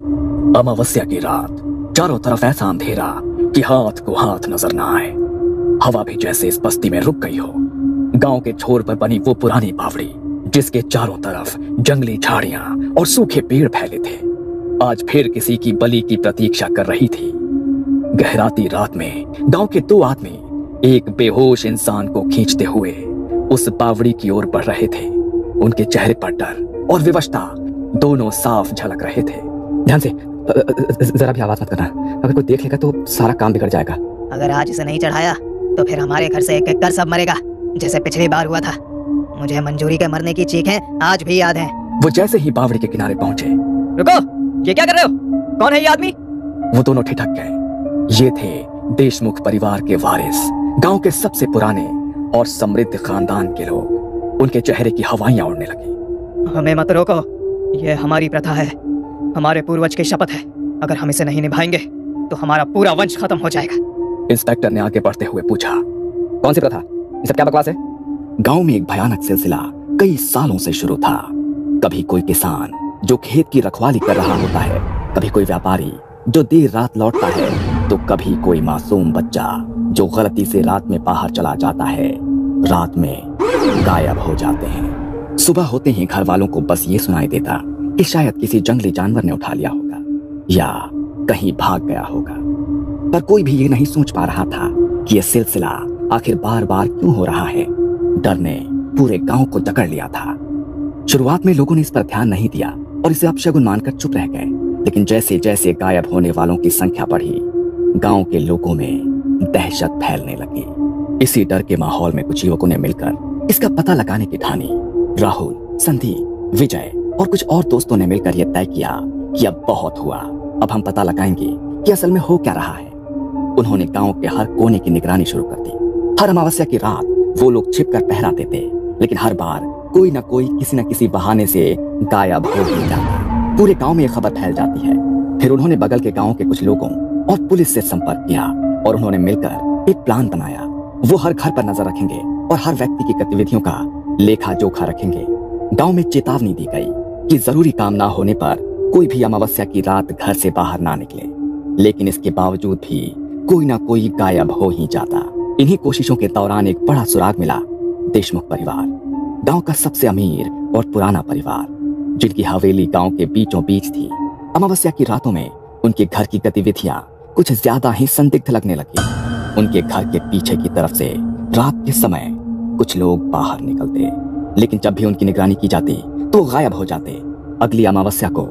अमावस्या की रात, चारों तरफ ऐसा अंधेरा कि हाथ को हाथ नजर ना आए। हवा भी जैसे इस बस्ती में रुक गई हो। गांव के छोर पर बनी वो पुरानी बावड़ी, जिसके चारों तरफ जंगली झाड़ियां और सूखे पेड़ फैले थे, आज फिर किसी की बलि की प्रतीक्षा कर रही थी। गहराती रात में गांव के दो आदमी एक बेहोश इंसान को खींचते हुए उस बावड़ी की ओर बढ़ रहे थे। उनके चेहरे पर डर और विवशता दोनों साफ झलक रहे थे। ध्यान से, जरा भी आवाज मत करना, अगर कोई देख लेगा तो सारा काम बिगड़ जाएगा। अगर आज इसे नहीं चढ़ाया तो फिर हमारे घर से एक एक कर सब मरेगा, जैसे पिछली बार हुआ था। मुझे मंजूरी के मरने की चीखें आज भी याद हैं। वो जैसे ही बावड़ी के किनारे पहुंचे, रुको, ये क्या कर रहे हो? कौन है ये आदमी? वो दोनों ठिठक गए। ये थे देशमुख परिवार के वारिस, गांव के सबसे पुराने और समृद्ध खानदान के लोग। उनके चेहरे की हवाइयां उड़ने लगी। हमें मत रोको, ये हमारी प्रथा है, हमारे पूर्वज की शपथ है। अगर हम इसे नहीं निभाएंगे तो हमारा पूरा वंश खत्म हो जाएगा। इंस्पेक्टर ने आगे बढ़ते हुए पूछा, कौन सी प्रथा? ये सब क्या बकवास है? गांव में एक भयानक सिलसिला कई सालों से शुरू था। कभी कोई किसान जो खेत की रखवाली कर रहा होता है, कभी कोई व्यापारी जो देर रात लौटता है, तो कभी कोई मासूम बच्चा जो गलती से रात में बाहर चला जाता है, रात में गायब हो जाते हैं। सुबह होते ही घर वालों को बस ये सुनाई देता कि शायद किसी जंगली जानवर ने उठा लिया होगा या कहीं भाग गया होगा। पर कोई भी ये नहीं सोच पा रहा था कि यह सिलसिला आखिर बार बार क्यों हो रहा है। डर ने पूरे गांव को जकड़ लिया था। शुरुआत में लोगों ने इस पर ध्यान नहीं दिया और इसे अपशगुन मानकर चुप रह गए, लेकिन जैसे जैसे गायब होने वालों की संख्या बढ़ी, गांव के लोगों में दहशत फैलने लगी। इसी डर के माहौल में कुछ युवकों ने मिलकर इसका पता लगाने की ठानी। राहुल, संदीप, विजय और कुछ और दोस्तों ने मिलकर यह तय किया कि अब बहुत हुआ, अब हम पता लगाएंगे कि असल में हो क्या रहा है। उन्होंने गांव के हर कोने की निगरानी शुरू कर दी। हर अमावस्या की रात वो लोग छिपकर पहरा देते, लेकिन हर बार कोई न कोई किसी न किसी बहाने से गायब हो ही जाता। पूरे गांव में यह खबर फैल जाती है। फिर उन्होंने बगल के गांव के कुछ लोगों और पुलिस से संपर्क किया और उन्होंने मिलकर एक प्लान बनाया। वो हर घर पर नजर रखेंगे और हर व्यक्ति की गतिविधियों का लेखा जोखा रखेंगे। गांव में चेतावनी दी गई कि जरूरी काम ना होने पर कोई भी अमावस्या की रात घर से बाहर ना निकले, लेकिन इसके बावजूद भी कोई ना कोई गायब हो ही जाता। इन्हीं कोशिशों के दौरान एक बड़ा सुराग मिला। देशमुख परिवार, गांव का सबसे अमीर और पुराना परिवार, जिनकी हवेली गांव के बीचों बीच थी। अमावस्या की रातों में उनके घर की गतिविधियां कुछ ज्यादा ही संदिग्ध लगने लगी। उनके घर के पीछे की तरफ से रात के समय कुछ लोग बाहर निकलते, लेकिन जब भी उनकी निगरानी की जाती तो गायब हो जाते। अगली अमावस्या को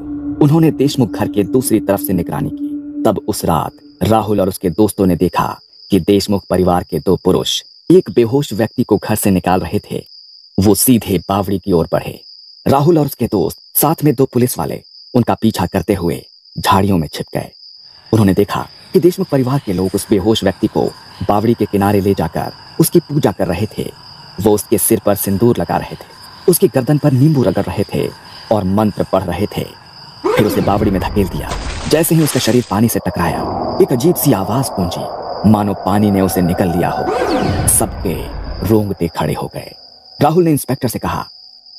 उन्होंने देशमुख घर के दूसरी तरफ से निगरानी की। तब उस रात राहुल और उसके दोस्तों ने देखा कि देशमुख परिवार के दो पुरुष एक बेहोश व्यक्ति को घर से निकाल रहे थे। वो सीधे बावड़ी की ओर बढ़े। राहुल और उसके दोस्त साथ में दो पुलिस वाले उनका पीछा करते हुए झाड़ियों में छिप गए। उन्होंने देखा कि देशमुख परिवार के लोग उस बेहोश व्यक्ति को बावड़ी के किनारे ले जाकर उसकी पूजा कर रहे थे। वो उसके सिर पर सिंदूर लगा रहे थे, उसकी गर्दन पर नींबू रगड़ रहे थे और मंत्र पढ़ रहे थे। फिर उसे बावड़ी में धकेल दिया। जैसे ही उसका शरीर पानी से टकराया, एक अजीब सी आवाज गूंजी, मानो पानी ने उसे निकल लिया हो। सबके रोंगटे खड़े हो गए। राहुल ने इंस्पेक्टर से कहा,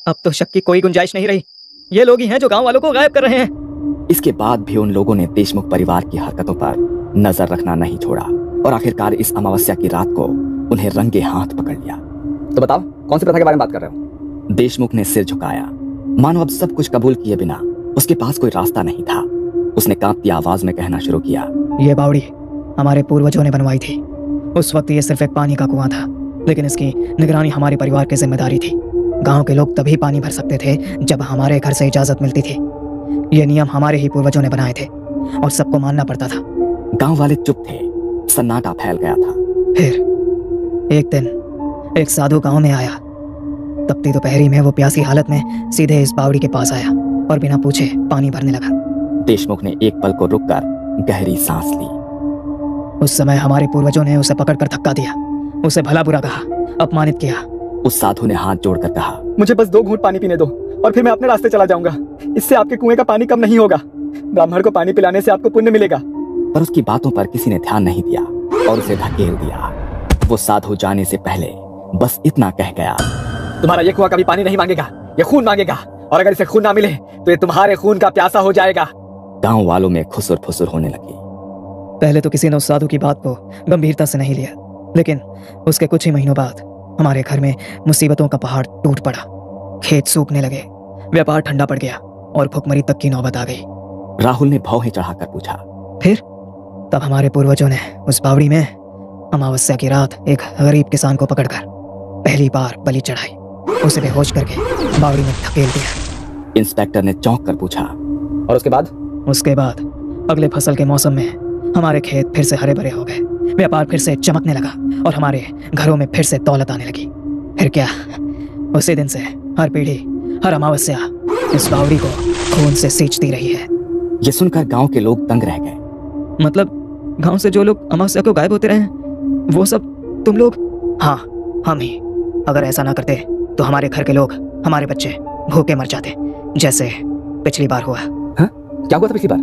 अब तो शक की कोई गुंजाइश नहीं रही, ये लोग ही हैं जो गांव वालों को गायब कर रहे हैं। इसके बाद भी उन लोगों ने देशमुख परिवार की हरकतों पर नजर रखना नहीं छोड़ा और आखिरकार इस अमावस्या की रात को उन्हें रंगे हाथ पकड़ लिया। तो बताओ, कौन सी प्रथा के बारे में बात कर रहे हो? देशमुख ने सिर झुकाया, मानो अब सब कुछ कबूल किए बिना उसके पास कोई रास्ता नहीं था। उसने कांपती आवाज में कहना शुरू किया, ये बावड़ी हमारे पूर्वजों ने बनवाई थी। उस वक्त ये सिर्फ एक पानी का कुआं था, लेकिन इसकी निगरानी हमारे परिवार की जिम्मेदारी थी। गांव के लोग तभी पानी भर सकते थे जब हमारे घर से इजाजत मिलती थी। ये नियम हमारे ही पूर्वजों ने बनाए थे और सबको मानना पड़ता था। गांव वाले चुप थे, सन्नाटा फैल गया था। फिर एक दिन एक साधु गांव में आया। तपती दोपहरी में वो प्यासी हालत में सीधे इस बावड़ी के पास आया और बिना पूछे पानी भरने लगा। देशमुख ने एक पल को रुककर गहरी सांस ली। उस समय हमारे पूर्वजों ने उसे पकड़कर धक्का दिया, उसे भला बुरा कहा, अपमानित किया। उस साधु ने हाथ जोड़कर कहा, मुझे बस 2 घूंट पानी पीने दो और फिर मैं अपने रास्ते चला जाऊंगा। इससे आपके कुएं का पानी कम नहीं होगा। ब्राह्मण को पानी पिलाने से आपको पुण्य मिलेगा। पर उसकी बातों पर किसी ने ध्यान नहीं दिया और उसे धकेल दिया। वो साधु जाने से पहले बस इतना कह गया, तुम्हारा ये कुआं कभी पानी नहीं मांगेगा, ये खून मांगेगा, और अगर इसे खून ना मिले तो ये तुम्हारे खून का प्यासा हो जाएगा। गांव वालों में खुसुर फुसुर होने लगी। पहले तो किसी ने उस साधु की बात को गंभीरता से नहीं लिया, लेकिन उसके कुछ ही महीनों बाद हमारे घर में मुसीबतों का पहाड़ टूट पड़ा। खेत सूखने लगे, व्यापार ठंडा पड़ गया और भुखमरी तक की नौबत आ गई। राहुल ने भौहें चढ़ाकर पूछा। फिर तब हमारे पूर्वजों ने उस बावड़ी में अमावस्या की रात एक गरीब किसान को पकड़कर पहली बार बलि चढ़ाई, उसे बेहोश करके बावड़ी में धकेल दिया। इंस्पेक्टर ने चौंक कर पूछा, और उसके बाद? उसके बाद अगले फसल के मौसम में हमारे खेत फिर से हरे भरे हो गए, व्यापार फिर से चमकने लगा और हमारे घरों में फिर से दौलत आने लगी। फिर क्या, उसी दिन से हर पीढ़ी, हर अमावस्या इस बावड़ी को खून से सींचती रही है। ये सुनकर गांव के लोग दंग रह गए। मतलब गांव से जो लोग अमावस्या को गायब होते रहे हैं, वो सब तुम लोग? हाँ, हम ही। अगर ऐसा ना करते तो हमारे घर के लोग, हमारे बच्चे भूखे मर जाते, जैसे पिछली बार हुआ। हाँ? क्या हुआ था पिछली बार?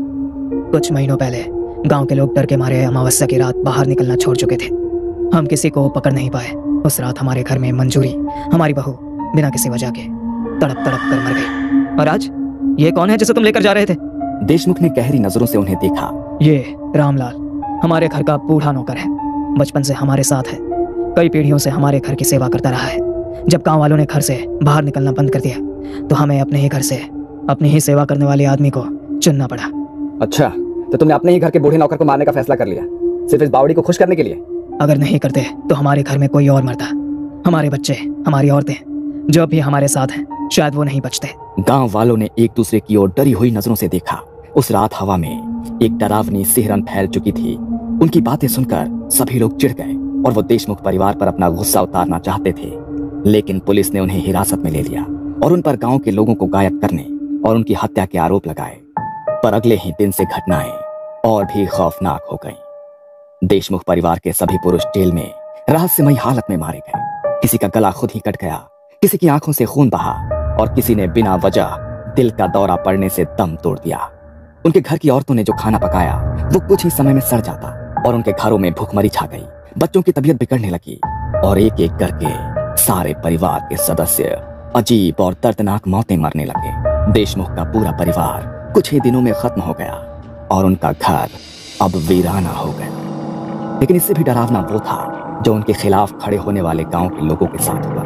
कुछ महीनों पहले गांव के लोग डर के मारे अमावस्या की रात बाहर निकलना छोड़ चुके थे। हम किसी को पकड़ नहीं पाए। उस रात हमारे घर में मंजूरी, हमारी बहू, बिना किसी वजह के तड़प तड़प कर मर गई। और आज ये कौन है जिसे तुम लेकर जा रहे थे? देशमुख ने गहरी नजरों से उन्हें देखा। ये रामलाल हमारे घर का बूढ़ा नौकर है, बचपन से हमारे साथ है, कई पीढ़ियों से हमारे घर की सेवा करता रहा है। जब गांव वालों ने घर से बाहर निकलना बंद कर दिया तो हमें अपने ही घर से अपनी ही सेवा करने वाले आदमी को चुनना पड़ा। अच्छा, तो तुमने अपने ही घर के बूढ़े नौकर को मारने का फैसला कर लिया, सिर्फ इस बावड़ी को खुश करने के लिए? अगर नहीं करते तो हमारे घर में कोई और मरता। हमारे बच्चे, हमारी औरतें जो अब भी हमारे साथ हैं, शायद वो नहीं बचते। गांव वालों ने एक दूसरे की ओर डरी हुई नजरों से देखा। उस रात हवा में एक डरावनी सिहरन फैल चुकी थी। उनकी बातें सुनकर सभी लोग चिढ़ गए और वो देशमुख परिवार पर अपना गुस्सा उतारना चाहते थे, लेकिन पुलिस ने उन्हें हिरासत में ले लिया और उन पर गांव के लोगों को गायब करने और उनकी हत्या के आरोप लगाए। पर अगले ही दिन से घटनाएं और भी खौफनाक हो गईं। देशमुख परिवार के सभी पुरुष जेल में रहस्यमयी हालत में मारे गए। किसी का गला खुद ही कट गया, किसी की आंखों से खून बहा और किसी ने बिना वजह दिल का दौरा पड़ने से दम तोड़ दिया। उनके घर की औरतों ने जो खाना पकाया वो कुछ ही समय में सड़ जाता और उनके घरों में भूखमरी छा गई। बच्चों की तबीयत बिगड़ने लगी और एक एक करके सारे परिवार के सदस्य अजीब और दर्दनाक मौतें मरने लगे। देशमुख का पूरा परिवार कुछ ही दिनों में खत्म हो गया और उनका घर अब वीराना हो गया। लेकिन इससे भी डरावना वो था जो उनके खिलाफ खड़े होने वाले गांव के लोगों के साथ हुआ।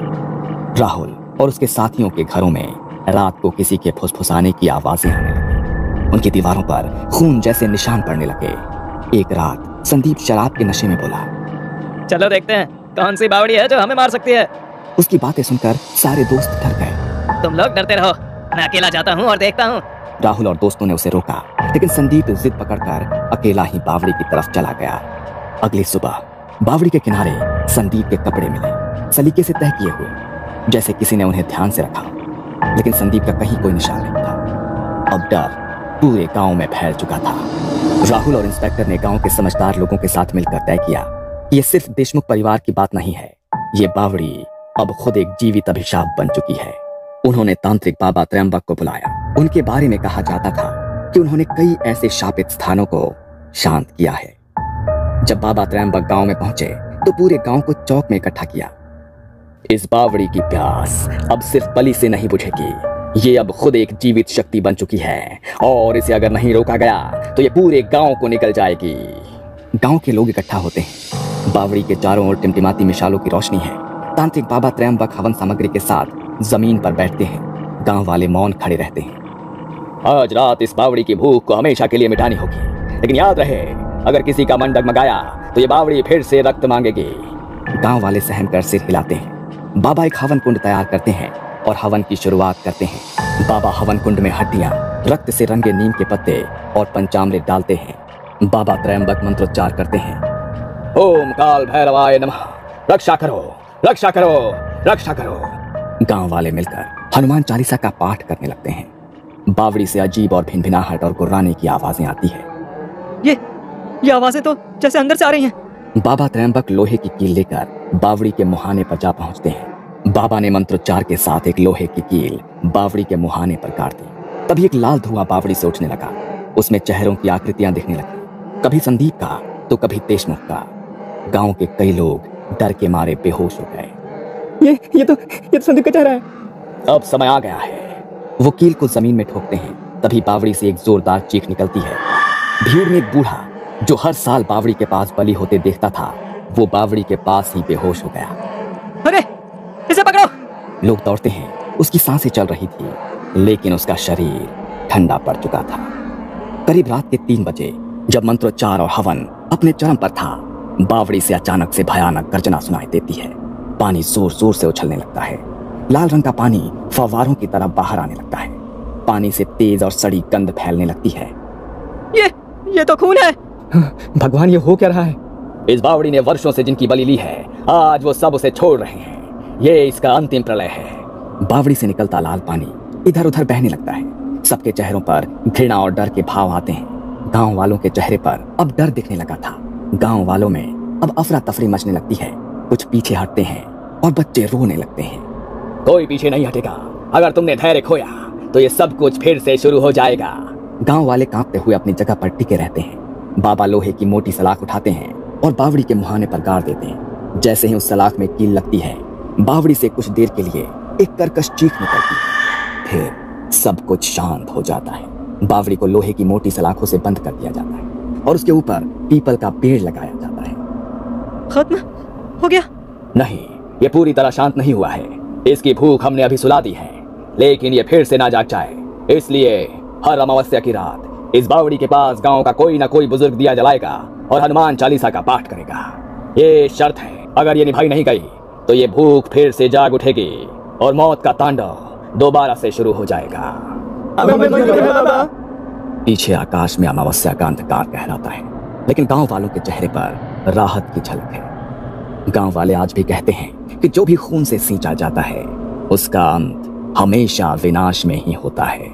राहुल और उसके साथियों के घरों में रात को किसी के फुसफुसाने की आवाजें आने लगी। उनकी दीवारों पर खून जैसे निशान पड़ने लगे। एक रात संदीप शराब के नशे में बोला, चलो देखते हैं कौन सी बावड़ी है जो हमें मार सकती है। उसकी बातें सुनकर सारे दोस्त डर गए। तुम लोग डरते रहो, मैं अकेला जाता हूँ और देखता हूँ। राहुल और दोस्तों ने उसे रोका, लेकिन संदीप जिद पकड़कर अकेला ही बावड़ी की तरफ चला गया। अगली सुबह बावड़ी के किनारे संदीप के कपड़े मिले, सलीके से तह किए हुए, जैसे किसी ने उन्हें ध्यान से रखा, लेकिन संदीप का कहीं कोई निशान नहीं था। अब डर पूरे गांव में फैल चुका था। राहुल और इंस्पेक्टर ने गांव के समझदार लोगों के साथ मिलकर तय किया कि ये सिर्फ देशमुख परिवार की बात नहीं है, ये बावड़ी अब खुद एक जीवित अभिशाप बन चुकी है। उन्होंने तांत्रिक बाबा त्रयंबक को बुलाया। उनके बारे में कहा जाता था कि उन्होंने कई ऐसे शापित स्थानों को शांत किया है। जब बाबा त्रयंबक गांव में पहुंचे तो पूरे गांव को चौक में इकट्ठा किया। इस बावड़ी की प्यास अब सिर्फ बलि से नहीं बुझेगी, ये अब खुद एक जीवित शक्ति बन चुकी है और इसे अगर नहीं रोका गया तो ये पूरे गांव को निकल जाएगी। गांव के लोग इकट्ठा होते हैं। बावड़ी के चारों ओर टिमटिमाती मिसालों की रोशनी है। तांत्रिक बाबा त्रयंबक हवन सामग्री के साथ जमीन पर बैठते हैं। गांव वाले मौन खड़े रहते हैं। आज रात इस बावड़ी की भूख को हमेशा के लिए मिटानी होगी, लेकिन याद रहे, अगर किसी का मन डगमगाया तो ये बावड़ी फिर से रक्त मांगेगी। गांव वाले सहम कर सिर हिलाते हैं। बाबा एक हवन कुंड तैयार करते हैं और हवन की शुरुआत करते हैं। बाबा हवन कुंड में हड्डियां, रक्त से रंगे नीम के पत्ते और पंचामृत डालते हैं। बाबा त्रयंबक मंत्रोच्चार करते हैं। ओम काल भैरवाय नमः, रक्षा करो, रक्षा करो, रक्षा करो। गांव वाले मिलकर हनुमान चालीसा का पाठ करने लगते हैं। बावड़ी से अजीब और भिनभिनाहट और गुर्राने की आवाजें आती है। ये आवाजें तो जैसे अंदर से आ रही हैं। बाबा त्रयंबक लोहे की कील लेकर बावड़ी के मुहाने पर जा पहुंचते हैं। बाबा ने मंत्रोच्चार के साथ एक लोहे की कील बावड़ी के मुहाने पर काट दी। तभी एक लाल धुआं बावड़ी से उठने लगा। उसमें चेहरों की आकृतियां दिखने लगी, कभी संदीप का तो कभी देशमुख का। गांव के कई लोग डर के मारे बेहोश हो गए। ये तो संदीप का चेहरा है। अब समय आ गया है। वो कील को जमीन में ठोकते हैं तभी बावड़ी से एक जोरदार चीख निकलती है। भीड़ में एक बूढ़ा जो हर साल बावड़ी के पास बलि होते देखता था, वो बावड़ी के पास ही बेहोश हो गया। अरे इसे पकड़ो। लोग दौड़ते हैं। उसकी सांसें चल रही थी, लेकिन उसका शरीर ठंडा पड़ चुका था। करीब रात के 3 बजे जब मंत्रोच्चार और हवन अपने चरम पर था, बावड़ी से अचानक से भयानक गर्जना सुनाई देती है। पानी जोर जोर से उछलने लगता है। लाल रंग का पानी फव्वारों की तरह बाहर आने लगता है। पानी से तेज और सड़ी गंध फैलने लगती है। ये तो खून है। भगवान, ये हो क्या रहा है? इस बावड़ी ने वर्षों से जिनकी बलि ली है, आज वो सब उसे छोड़ रहे हैं। ये इसका अंतिम प्रलय है। बावड़ी से निकलता लाल पानी इधर उधर बहने लगता है। सबके चेहरों पर घृणा और डर के भाव आते हैं। गांव वालों के चेहरे पर अब डर दिखने लगा था। गांव वालों में अब अफरा तफरी मचने लगती है। कुछ पीछे हटते हैं और बच्चे रोने लगते हैं। कोई पीछे नहीं हटेगा। अगर तुमने धैर्य खोया तो ये सब कुछ फिर से शुरू हो जाएगा। गांव वाले कांपते हुए अपनी जगह पर टिके रहते हैं। बाबा लोहे की मोटी सलाख उठाते हैं और बावड़ी के मुहाने पर गाड़ देते हैं। जैसे ही उस सलाख में कील लगती है, बावड़ी से कुछ देर के लिए एक कर्कश चीख निकलती है। फिर सब कुछ शांत हो जाता है। बावड़ी को लोहे की मोटी सलाखों से बंद कर दिया जाता है और उसके ऊपर पीपल का पेड़ लगाया जाता है। खत्म हो गया? नहीं, ये पूरी तरह शांत नहीं हुआ है। इसकी भूख हमने अभी सुला दी है, लेकिन ये फिर से ना जाग जाए, इसलिए हर अमावस्या की रात इस बावड़ी के पास गांव का कोई ना कोई बुजुर्ग दिया जलाएगा और हनुमान चालीसा का पाठ करेगा। ये शर्त है, अगर ये निभाई नहीं गई तो ये भूख फिर से जाग उठेगी और मौत का तांडव दोबारा से शुरू हो जाएगा। पीछे आकाश में अमावस्या का अंधकार गहराता है, लेकिन गांव वालों के चेहरे पर राहत की झलक है। गांव वाले आज भी कहते हैं कि जो भी खून से सींचा जाता है, उसका अंत हमेशा विनाश में ही होता है।